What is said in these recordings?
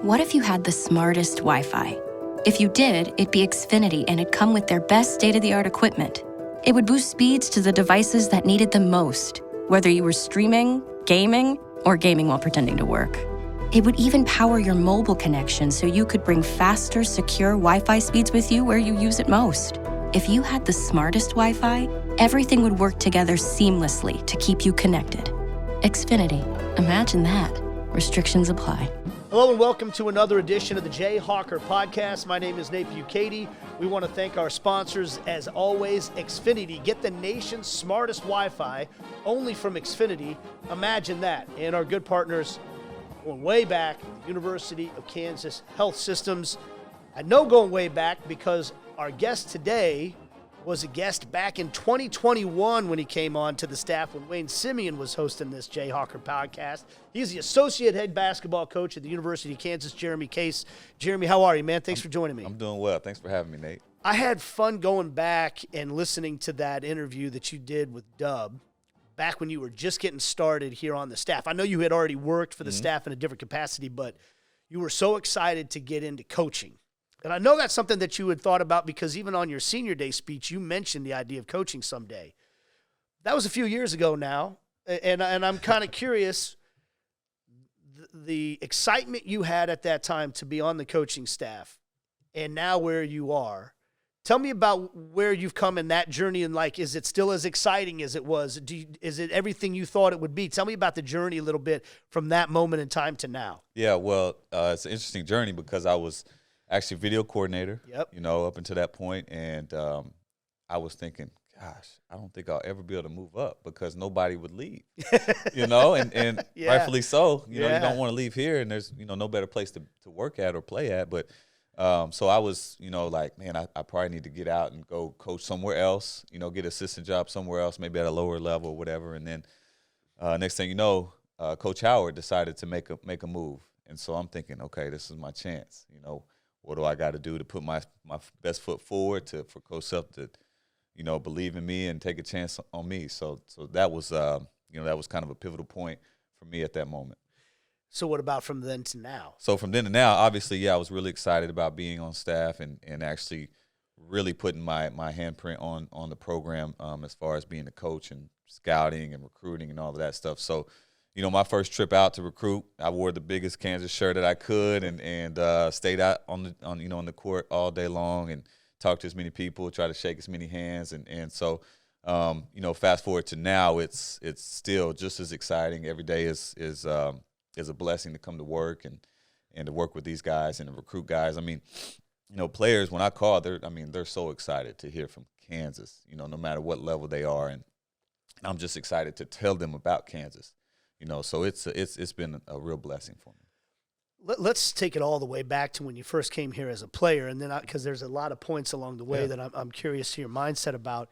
What if you had the smartest Wi-Fi? If you did, it'd be Xfinity and it'd come with their best state-of-the-art equipment. It would boost speeds to the devices that needed them most, whether you were streaming, gaming, or gaming while pretending to work. It would even power your mobile connection so you could bring faster, secure Wi-Fi speeds with you where you use it most. If you had the smartest Wi-Fi, everything would work together seamlessly to keep you connected. Xfinity. Imagine that. Restrictions apply. Hello and welcome to another edition of the Jayhawker Podcast. My name is Nate Bukaty. We want to thank our sponsors, as always, Xfinity. Get the nation's smartest Wi-Fi only from Xfinity. Imagine that. And our good partners going way back, the University of Kansas Health Systems. I know going way back because our guest today was a guest back in 2021 when he came on to the staff when Wayne Simeon was hosting this Jayhawker Podcast. He's the associate head basketball coach at the University of Kansas, Jeremy Case. Jeremy, how are you, man? Thanks for joining me. I'm doing well. Thanks for having me, Nate. I had fun going back and listening to that interview that you did with Dub back when you were just getting started here on the staff. I know you had already worked for the staff in a different capacity, but you were so excited to get into coaching. And I know that's something that you had thought about because even on your senior day speech, you mentioned the idea of coaching someday. That was a few years ago now, and I'm kind of curious, the excitement you had at that time to be on the coaching staff and now where you are. Tell me about where you've come in that journey and, like, is it still as exciting as it was? Is it everything you thought it would be? Tell me about the journey a little bit from that moment in time to now. Yeah, well, it's an interesting journey because I was – actually video coordinator, up until that point. And I was thinking, gosh, I don't think I'll ever be able to move up because nobody would leave, and rightfully so. You don't want to leave here, and there's, no better place to work at or play at. But so I was, like, man, I probably need to get out and go coach somewhere else, get an assistant job somewhere else, maybe at a lower level or whatever. And then next thing you know, Coach Howard decided to make a move. And so I'm thinking, okay, this is my chance, What do I got to do to put my best foot forward for Coach Self to, believe in me and take a chance on me? So that was, that was kind of a pivotal point for me at that moment. So what about from then to now? So from then to now, obviously, I was really excited about being on staff and actually really putting my handprint on the program as far as being a coach and scouting and recruiting and all of that stuff. So, my first trip out to recruit, I wore the biggest Kansas shirt that I could and stayed out on the court all day long and talked to as many people, tried to shake as many hands. And so, fast forward to now, it's still just as exciting. Every day is a blessing to come to work and to work with these guys and to recruit guys. I mean, players, when I call, they're so excited to hear from Kansas, no matter what level they are. And I'm just excited to tell them about Kansas. So it's been a real blessing for me. Let's take it all the way back to when you first came here as a player, and then because there's a lot of points along the way that I'm curious to your mindset about.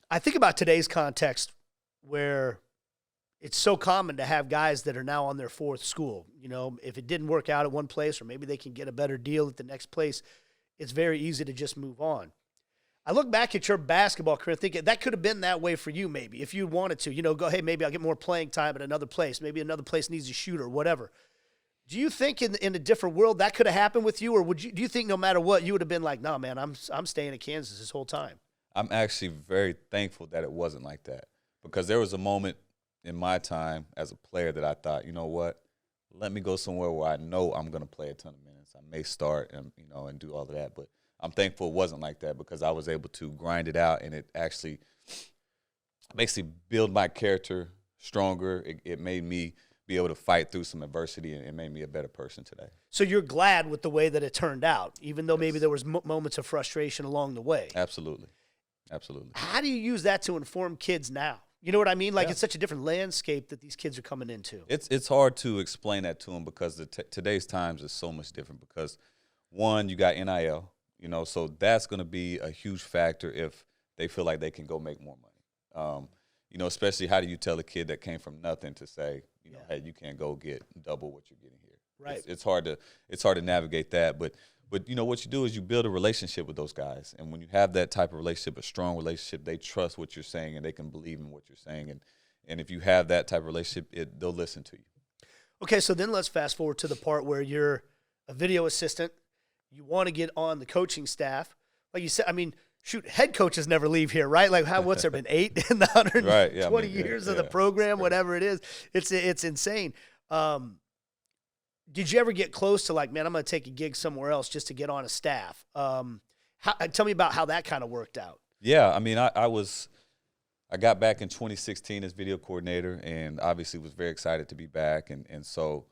I think about today's context where it's so common to have guys that are now on their fourth school. If it didn't work out at one place or maybe they can get a better deal at the next place, it's very easy to just move on. I look back at your basketball career thinking that could have been that way for you maybe if you wanted to. Go, hey, maybe I'll get more playing time at another place. Maybe another place needs a shooter or whatever. Do you think in a different world that could have happened with you, or do you think no matter what you would have been like, nah, man, I'm staying in Kansas this whole time? I'm actually very thankful that it wasn't like that because there was a moment in my time as a player that I thought, you know what, let me go somewhere where I know I'm going to play a ton of minutes. I may start and do all of that, but I'm thankful it wasn't like that because I was able to grind it out and it actually basically build my character stronger. It made me be able to fight through some adversity and it made me a better person today. So you're glad with the way that it turned out, even though maybe there was moments of frustration along the way. Absolutely. How do you use that to inform kids now? You know what I mean? Like it's such a different landscape that these kids are coming into. It's hard to explain that to them because today's times is so much different because, one, you got NIL. So that's going to be a huge factor if they feel like they can go make more money. Especially how do you tell a kid that came from nothing to say, hey, you can't go get double what you're getting here. Right. It's hard to navigate that. But what you do is you build a relationship with those guys. And when you have that type of relationship, a strong relationship, they trust what you're saying and they can believe in what you're saying. And if you have that type of relationship, they'll listen to you. Okay, so then let's fast forward to the part where you're a video assistant. You want to get on the coaching staff. Like you said, I mean, shoot, head coaches never leave here, right? Like, what's there been 8 in the 120 right, yeah, years of the program, whatever it is. It's insane. Did you ever get close to like, man, I'm going to take a gig somewhere else just to get on a staff? Tell me about how that kind of worked out. Yeah, I mean, I got back in 2016 as video coordinator, and obviously was very excited to be back. And so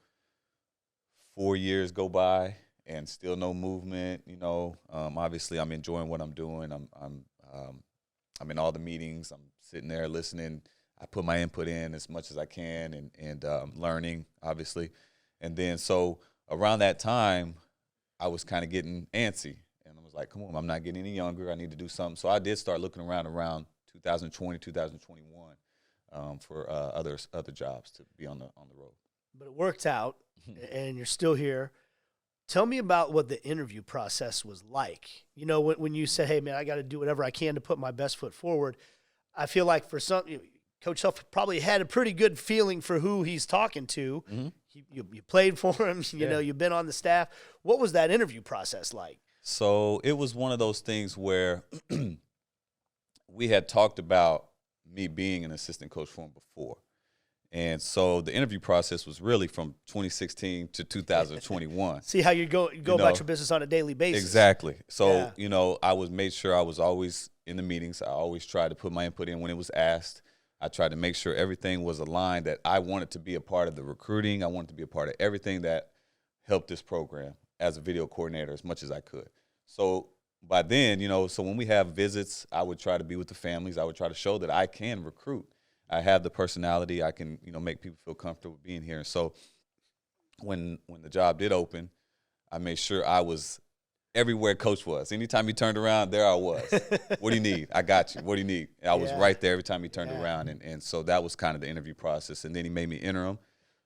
4 years go by and still no movement. You know, obviously I'm enjoying what I'm doing. I'm in all the meetings. I'm sitting there listening. I put my input in as much as I can and learning, obviously. And then so around that time, I was kind of getting antsy. And I was like, come on, I'm not getting any younger. I need to do something. So I did start looking around 2020, 2021 for other jobs to be on the road. But it worked out, and you're still here. Tell me about what the interview process was like. You know, when you said, hey, man, I got to do whatever I can to put my best foot forward. I feel like for some, Coach Huff probably had a pretty good feeling for who he's talking to. Mm-hmm. You played for him. You know, you've been on the staff. What was that interview process like? So it was one of those things where we had talked about me being an assistant coach for him before. And so the interview process was really from 2016 to 2021. See how you go about your business on a daily basis. Exactly. So, you know, made sure I was always in the meetings. I always tried to put my input in when it was asked. I tried to make sure everything was aligned, that I wanted to be a part of the recruiting. I wanted to be a part of everything that helped this program as a video coordinator as much as I could. So by then, you know, so when we have visits, I would try to be with the families. I would try to show that I can recruit. I have the personality. I can, you know, make people feel comfortable being here. And so when the job did open, I made sure I was everywhere Coach was. Anytime he turned around, there I was. What do you need? I got you. What do you need? I was right there every time he turned around. And so that was kind of the interview process. And then he made me interim.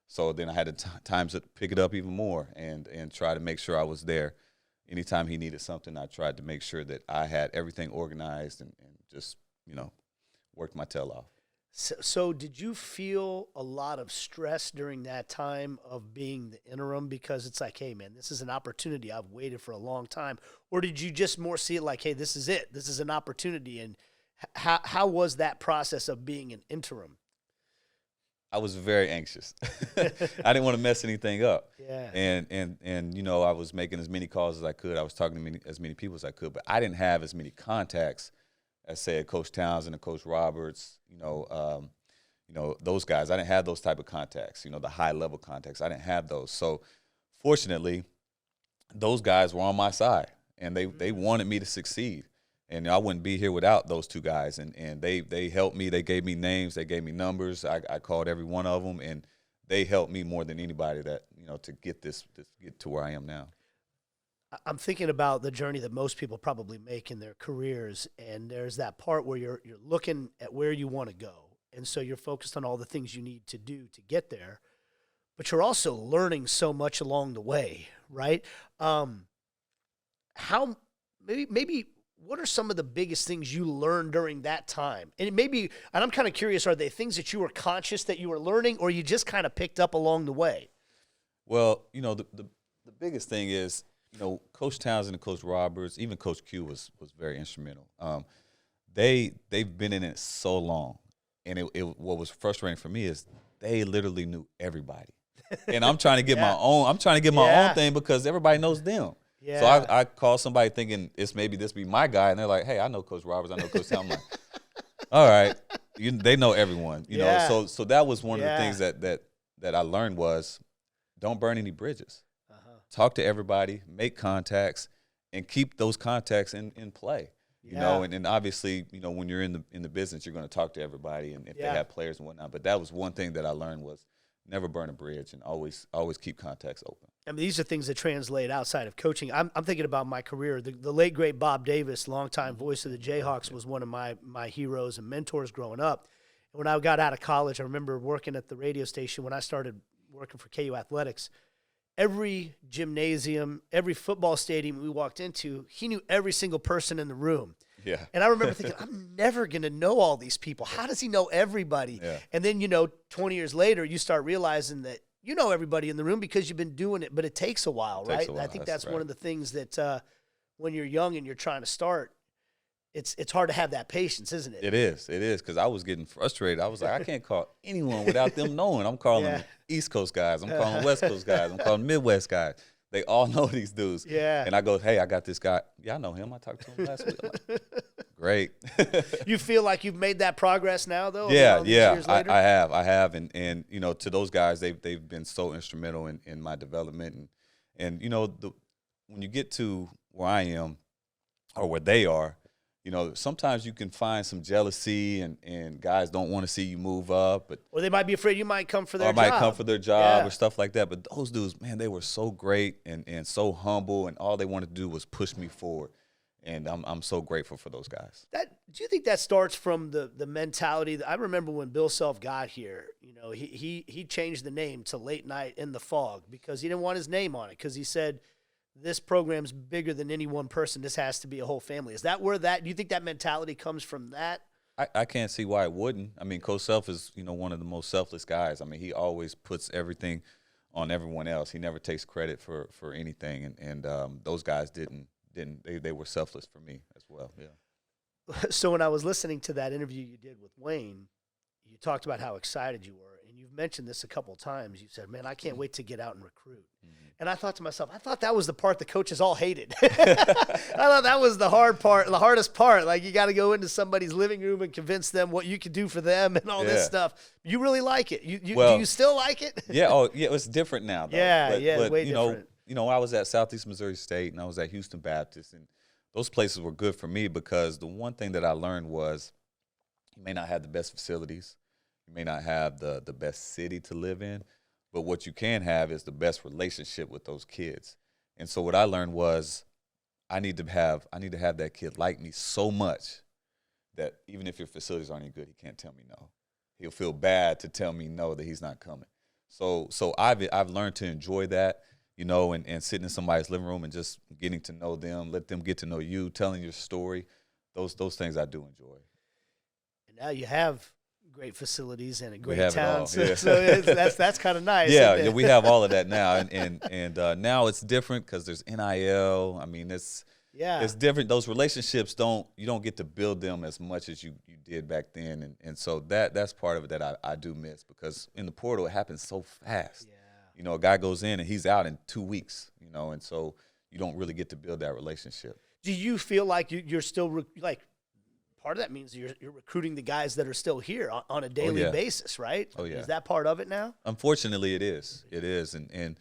So then I had times to pick it up even more and try to make sure I was there. Anytime he needed something, I tried to make sure that I had everything organized and just, you know, worked my tail off. So did you feel a lot of stress during that time of being the interim because it's like, hey, man, this is an opportunity. I've waited for a long time. Or did you just more see it like, hey, this is it. This is an opportunity. And how was that process of being an interim? I was very anxious. I didn't want to mess anything up. Yeah. And you know, I was making as many calls as I could. I was talking to as many people as I could, but I didn't have as many contacts as, say, Coach Townsend and Coach Roberts, you know, those guys. I didn't have those type of contacts, you know, the high-level contacts. I didn't have those. So, fortunately, those guys were on my side, and they wanted me to succeed. And I wouldn't be here without those two guys. And they helped me. They gave me names. They gave me numbers. I called every one of them, and they helped me more than anybody that, you know, to get get to where I am now. I'm thinking about the journey that most people probably make in their careers, and there's that part where you're looking at where you want to go, and so you're focused on all the things you need to do to get there, but you're also learning so much along the way, right? How maybe what are some of the biggest things you learned during that time? And I'm kind of curious, are they things that you were conscious that you were learning, or you just kind of picked up along the way? Well, you know, the biggest thing is, you know, Coach Townsend and Coach Roberts, even Coach Q was very instrumental. They've been in it so long, and what was frustrating for me is they literally knew everybody, and I'm trying to get my own. I'm trying to get my own thing because everybody knows them. Yeah. So I call somebody thinking maybe this be my guy, and they're like, "Hey, I know Coach Roberts. I know Coach Townsend." I'm like, "All right, they know everyone." You know, so that was one of the things that I learned was don't burn any bridges. Talk to everybody, make contacts, and keep those contacts in play. You know, and obviously, you know, when you're in the business, you're going to talk to everybody, and if they have players and whatnot. But that was one thing that I learned was never burn a bridge and always keep contacts open. I mean, these are things that translate outside of coaching. I'm thinking about my career. The late, great Bob Davis, longtime voice of the Jayhawks, was one of my heroes and mentors growing up. And when I got out of college, I remember working at the radio station when I started working for KU Athletics. Every gymnasium, every football stadium we walked into, he knew every single person in the room. Yeah. And I remember thinking, I'm never going to know all these people. How does he know everybody? Yeah. And then, you know, 20 years later, you start realizing that you know everybody in the room because you've been doing it, but it takes a while, right? A while. I think that's right. one of the things that when you're young and you're trying to start, it's hard to have that patience, isn't it? It is, because I was getting frustrated. I was like, I can't call anyone without them knowing. I'm calling East Coast guys. I'm calling West Coast guys. I'm calling Midwest guys. They all know these dudes. Yeah. And I go, hey, I got this guy. Yeah, I know him. I talked to him last week. I'm like, great. You feel like you've made that progress now, though? Yeah. Years later? I have. And you know, to those guys, they've been so instrumental in my development. And you know, when you get to where I am or where they are, you know, sometimes you can find some jealousy and guys don't want to see you move up. Or they might be afraid you might come for their job. Or might come for their job or stuff like that. But those dudes, man, they were so great and so humble, and all they wanted to do was push me forward. And I'm so grateful for those guys. Do you think that starts from the mentality? I remember when Bill Self got here, you know, he changed the name to Late Night in the Fog because he didn't want his name on it because he said, this program's bigger than any one person. This has to be a whole family. Is that where do you think that mentality comes from that? I can't see why it wouldn't. I mean, Coach Self is, you know, one of the most selfless guys. I mean, he always puts everything on everyone else. He never takes credit for anything. And those guys they were selfless for me as well. Yeah. So when I was listening to that interview you did with Wayne, you talked about how excited you were. And you've mentioned this a couple of times. You said, man, I can't wait to get out and recruit. And I thought to myself, I thought that was the part the coaches all hated. I thought that was the hard part, the hardest part. Like, you got to go into somebody's living room and convince them what you can do for them and all this stuff. You really like it. Do you still like it? Yeah. Oh, yeah. It's different now, though. But, way different. You know, I was at Southeast Missouri State and I was at Houston Baptist, and those places were good for me because the one thing that I learned was you may not have the best facilities, you may not have the best city to live in, but what you can have is the best relationship with those kids. And so what I learned was I need to have that kid like me so much that even if your facilities aren't any good, he can't tell me no. He'll feel bad to tell me no, that he's not coming. So I've learned to enjoy that, you know, and sitting in somebody's living room and just getting to know them, let them get to know you, telling your story. Those things I do enjoy. And now you have great facilities and a great have town, it all. so that's kind of nice. Yeah, we have all of that now, and now it's different because there's NIL. I mean, it's different. Those relationships you don't get to build them as much as you did back then, and so that's part of it that I do miss because in the portal it happens so fast. Yeah. You know, a guy goes in and he's out in 2 weeks. You know, and so you don't really get to build that relationship. Do you feel like you're still part of that means you're recruiting the guys that are still here on a daily basis, right? Oh, yeah. Is that part of it now? Unfortunately, it is. It is. And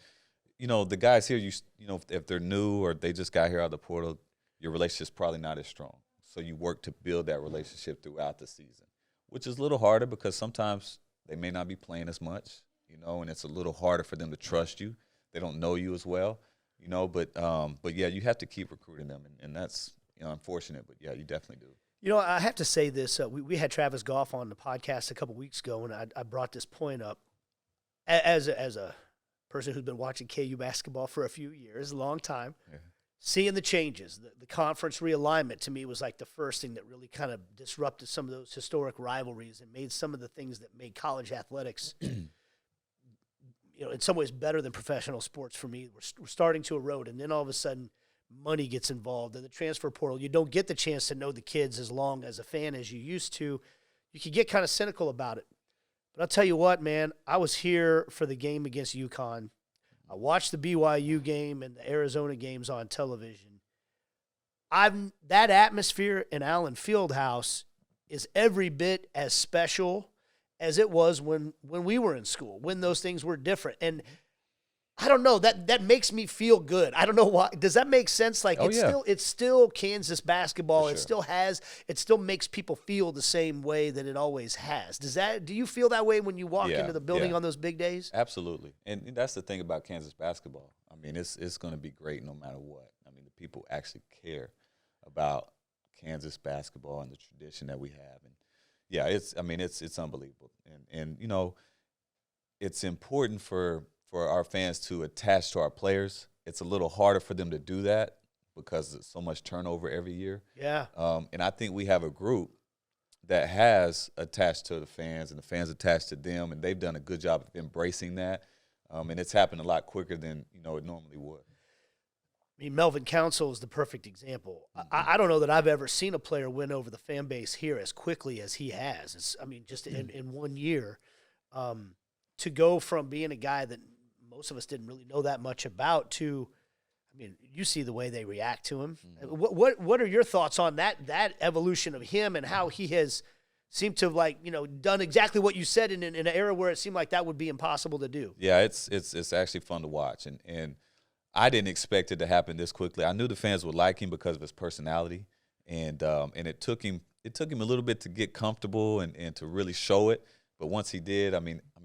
you know, the guys here, you know, if they're new or they just got here out of the portal, your relationship's probably not as strong. So you work to build that relationship throughout the season, which is a little harder because sometimes they may not be playing as much, you know, and it's a little harder for them to trust you. They don't know you as well, you know, but yeah, you have to keep recruiting them, and that's, you know, unfortunate, but yeah, you definitely do. You know, I have to say this. We had Travis Goff on the podcast a couple weeks ago, and I brought this point up as a person who's been watching KU basketball for a few years, a long time. Yeah. Seeing the changes, the conference realignment to me was like the first thing that really kind of disrupted some of those historic rivalries and made some of the things that made college athletics, you know, in some ways better than professional sports for me. We're starting to erode, and then all of a sudden money gets involved in the transfer portal. You don't get the chance to know the kids as long as a fan as you used to. You can get kind of cynical about it. But I'll tell you what, man, I was here for the game against UConn. I watched the BYU game and the Arizona games on television. That atmosphere in Allen Fieldhouse is every bit as special as it was when we were in school, when those things were different. And I don't know, that makes me feel good. I don't know why. Does that make sense? Like, it's still Kansas basketball. Sure. It still makes people feel the same way that it always has. Do you feel that way when you walk into the building on those big days? Absolutely. And that's the thing about Kansas basketball. I mean, it's going to be great no matter what. I mean, the people actually care about Kansas basketball and the tradition that we have. And yeah, it's unbelievable. And you know, it's important for our fans to attach to our players. It's a little harder for them to do that because there's so much turnover every year. Yeah. And I think we have a group that has attached to the fans and the fans attached to them, and they've done a good job of embracing that. And it's happened a lot quicker than, it normally would. I mean, Melvin Council is the perfect example. I don't know that I've ever seen a player win over the fan base here as quickly as he has. Just in 1 year, to go from being a guy that most of us didn't really know that much about to, you see the way they react to him. What are your thoughts on that evolution of him and how he has seemed to have done exactly what you said in an era where it seemed like that would be impossible to do? Yeah, it's actually fun to watch, and I didn't expect it to happen this quickly. I knew the fans would like him because of his personality, and it took him a little bit to get comfortable and to really show it. But once he did,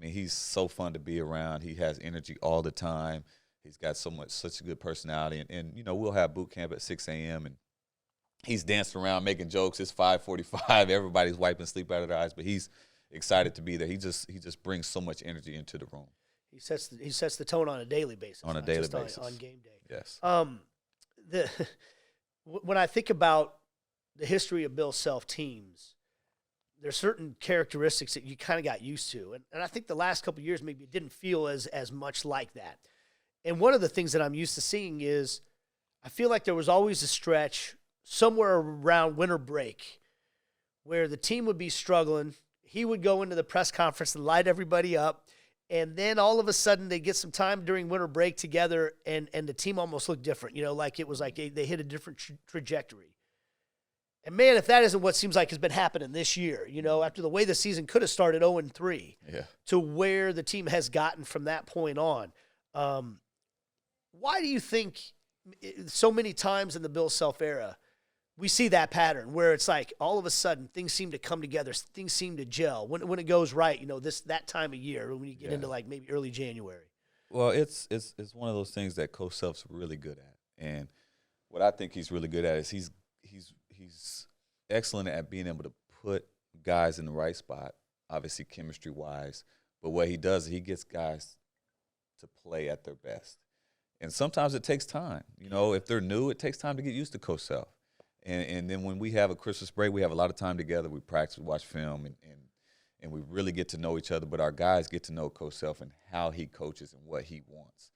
he's so fun to be around. He has energy all the time. He's got such a good personality, and we'll have boot camp at 6 a.m. and he's dancing around making jokes. It's 5:45. Everybody's wiping sleep out of their eyes, but he's excited to be there. He just brings so much energy into the room. He sets the tone on a daily basis. On a daily basis. On game day. Yes. When I think about the history of Bill Self teams, there's certain characteristics that you kind of got used to. And I think the last couple of years maybe it didn't feel as much like that. And one of the things that I'm used to seeing is I feel like there was always a stretch somewhere around winter break where the team would be struggling. He would go into the press conference and light everybody up. And then all of a sudden they get some time during winter break together and the team almost looked different. Like it was like they hit a different trajectory. And, man, if that isn't what seems like has been happening this year, after the way the season could have started 0-3 to where the team has gotten from that point on. Why do you think so many times in the Bill Self era we see that pattern where it's like all of a sudden things seem to come together, things seem to gel when it goes right, that time of year when you get into like maybe early January? Well, it's one of those things that Coach Self's really good at. And what I think he's really good at is he's excellent at being able to put guys in the right spot, obviously chemistry-wise. But what he does is he gets guys to play at their best. And sometimes it takes time. If they're new, it takes time to get used to Coach Self. And then when we have a Christmas break, we have a lot of time together. We practice, we watch film, and we really get to know each other. But our guys get to know Coach Self and how he coaches and what he wants.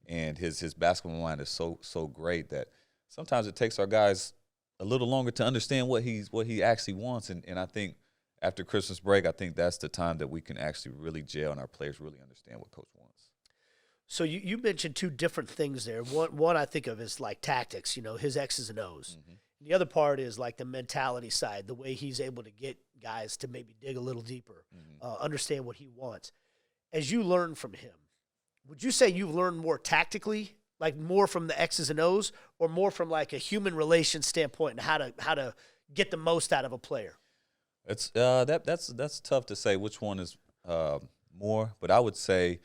And his basketball mind is so great that sometimes it takes our guys a little longer to understand what he actually wants. And I think after Christmas break, I think that's the time that we can actually really gel and our players really understand what Coach wants. So you mentioned two different things there. One I think of is like tactics, his X's and O's. Mm-hmm. The other part is like the mentality side, the way he's able to get guys to maybe dig a little deeper, understand what he wants. As you learn from him, would you say you've learned more tactically, like more from the X's and O's, or more from like a human relations standpoint and how to get the most out of a player? It's that's tough to say which one is more, but I'd say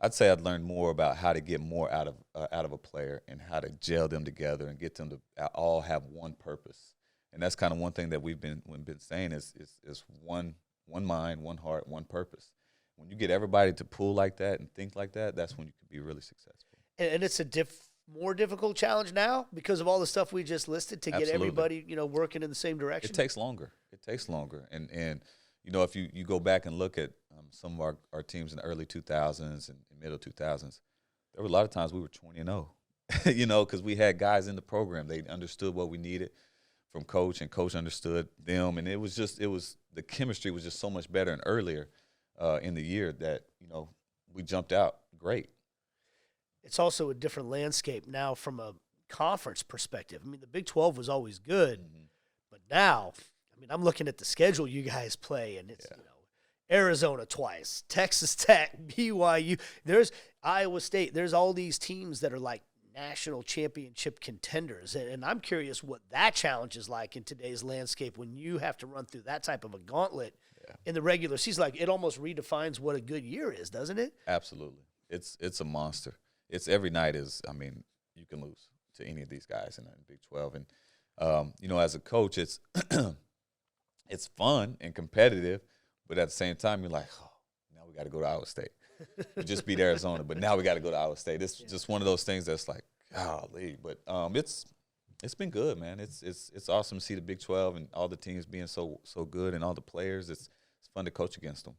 I'd learned more about how to get more out of a player and how to gel them together and get them to all have one purpose. And that's kind of one thing that we've been saying is one mind, one heart, one purpose. When you get everybody to pull like that and think like that, that's when you can be really successful. And it's a more difficult challenge now because of all the stuff we just listed to Absolutely. Get everybody working in the same direction. It takes longer. And if you go back and look at some of our teams in the early 2000s and middle 2000s, there were a lot of times we were 20-0, because we had guys in the program. They understood what we needed from Coach, and Coach understood them. And it was the chemistry was just so much better and earlier in the year that, we jumped out great. It's also a different landscape now from a conference perspective. The Big 12 was always good, but now, I'm looking at the schedule you guys play, and it's, Arizona twice, Texas Tech, BYU. There's Iowa State. There's all these teams that are like national championship contenders. And I'm curious what that challenge is like in today's landscape when you have to run through that type of a gauntlet in the regular season. Like, it almost redefines what a good year is, doesn't it? Absolutely. It's a monster. It's every night you can lose to any of these guys in the Big 12. And, as a coach, it's it's fun and competitive. But at the same time, you're like, now we got to go to Iowa State. We just beat Arizona, but now we got to go to Iowa State. It's just one of those things that's like, golly. But it's been good, man. It's awesome to see the Big 12 and all the teams being so good and all the players. It's fun to coach against them.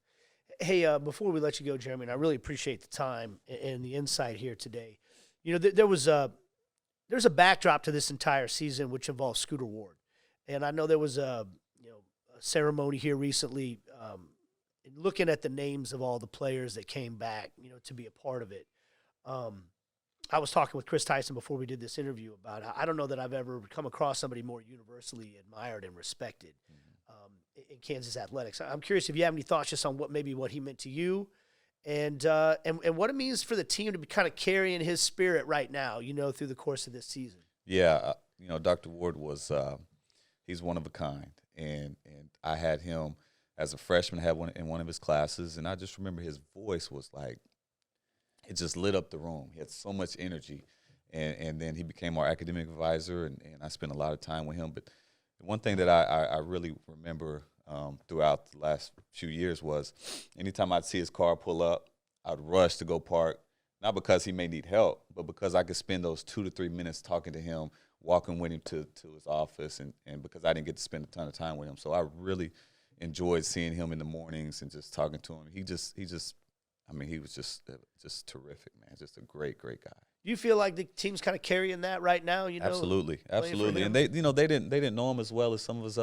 Hey, before we let you go, Jeremy, and I really appreciate the time and the insight here today. You know, there's a backdrop to this entire season, which involves Scooter Ward, and I know there was a ceremony here recently, looking at the names of all the players that came back, to be a part of it. I was talking with Chris Tyson before we did this interview about I don't know that I've ever come across somebody more universally admired and respected in Kansas athletics. I'm curious if you have any thoughts just on what he meant to you and what it means for the team to be kind of carrying his spirit right now, through the course of this season. Yeah, Dr. Ward was he's one of a kind, and I had him as a freshman, had one in one of his classes, and I just remember his voice was like, it just lit up the room. He had so much energy, and then he became our academic advisor, and I spent a lot of time with him. But one thing that I really remember throughout the last few years was anytime I'd see his car pull up, I'd rush to go park, not because he may need help, but because I could spend those 2 to 3 minutes talking to him, walking with him to his office, and because I didn't get to spend a ton of time with him. So I really enjoyed seeing him in the mornings and just talking to him. He was just terrific, man. Just a great guy. Do you feel like the team's kind of carrying that right now? Absolutely. And they didn't know him as well as some of us.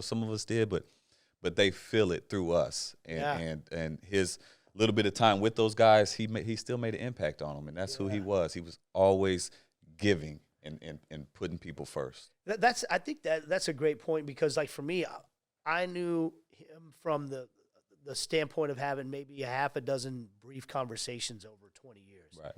Some of us did, but they feel it through us, and his little bit of time with those guys, he still made an impact on them, and that's who he was. He was always giving and putting people first. I think that's a great point, because like for me, I knew him from the standpoint of having maybe a half a dozen brief conversations over 20 years. Right.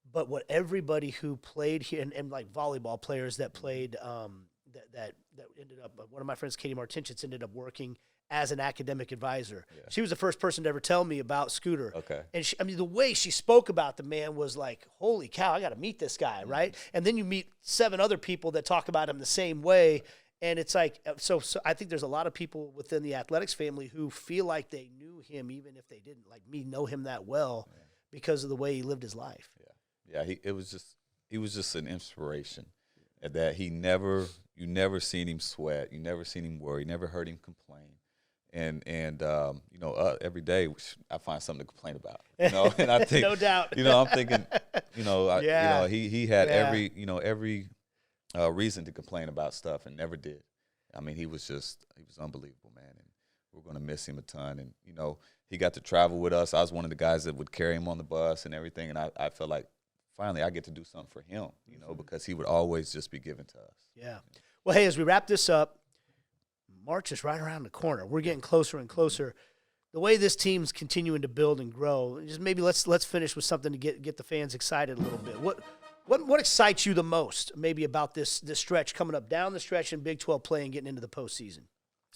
But what everybody who played here, and like volleyball players that played, that ended up, one of my friends, Katie Martinchitz, ended up working as an academic advisor. Yeah. She was the first person to ever tell me about Scooter. Okay. And the way she spoke about the man was like, holy cow, I got to meet this guy, right? And then you meet 7 other people that talk about him the same way. And it's like, so I think there's a lot of people within the athletics family who feel like they knew him, even if they didn't, like me, know him that well because of the way he lived his life. Yeah. He was just an inspiration. That you never seen him sweat, you never seen him worry, you never heard him complain. And every day I find something to complain about. And I think no doubt. I'm thinking, he had every reason to complain about stuff and never did. I mean, he was unbelievable, man, and we're going to miss him a ton. And he got to travel with us. I was one of the guys that would carry him on the bus and everything, and I felt like finally I get to do something for him, because he would always just be given to us. Yeah. Well, hey, as we wrap this up, March is right around the corner. We're getting closer and closer. The way this team's continuing to build and grow, just maybe let's finish with something to get the fans excited a little bit. What excites you the most, maybe about this stretch coming up down the stretch in Big 12 play and getting into the postseason?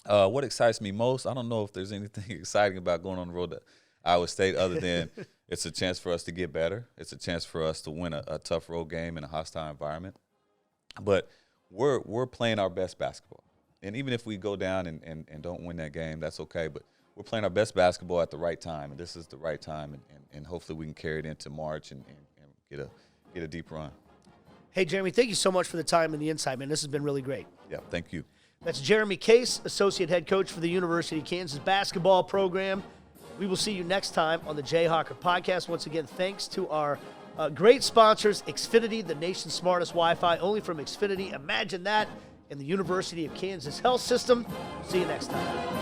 What excites me most, I don't know if there's anything exciting about going on the road to Iowa State other than it's a chance for us to get better. It's a chance for us to win a tough road game in a hostile environment. But we're playing our best basketball. And even if we go down and don't win that game, that's okay. But we're playing our best basketball at the right time, and this is the right time, and hopefully we can carry it into March and get a deep run. Hey, Jeremy, thank you so much for the time and the insight, man. This has been really great. Yeah, thank you. That's Jeremy Case, Associate Head Coach for the University of Kansas basketball program. We will see you next time on the Jayhawker Podcast. Once again, thanks to our great sponsors, Xfinity, the nation's smartest Wi-Fi, only from Xfinity. Imagine that in the University of Kansas health system. See you next time.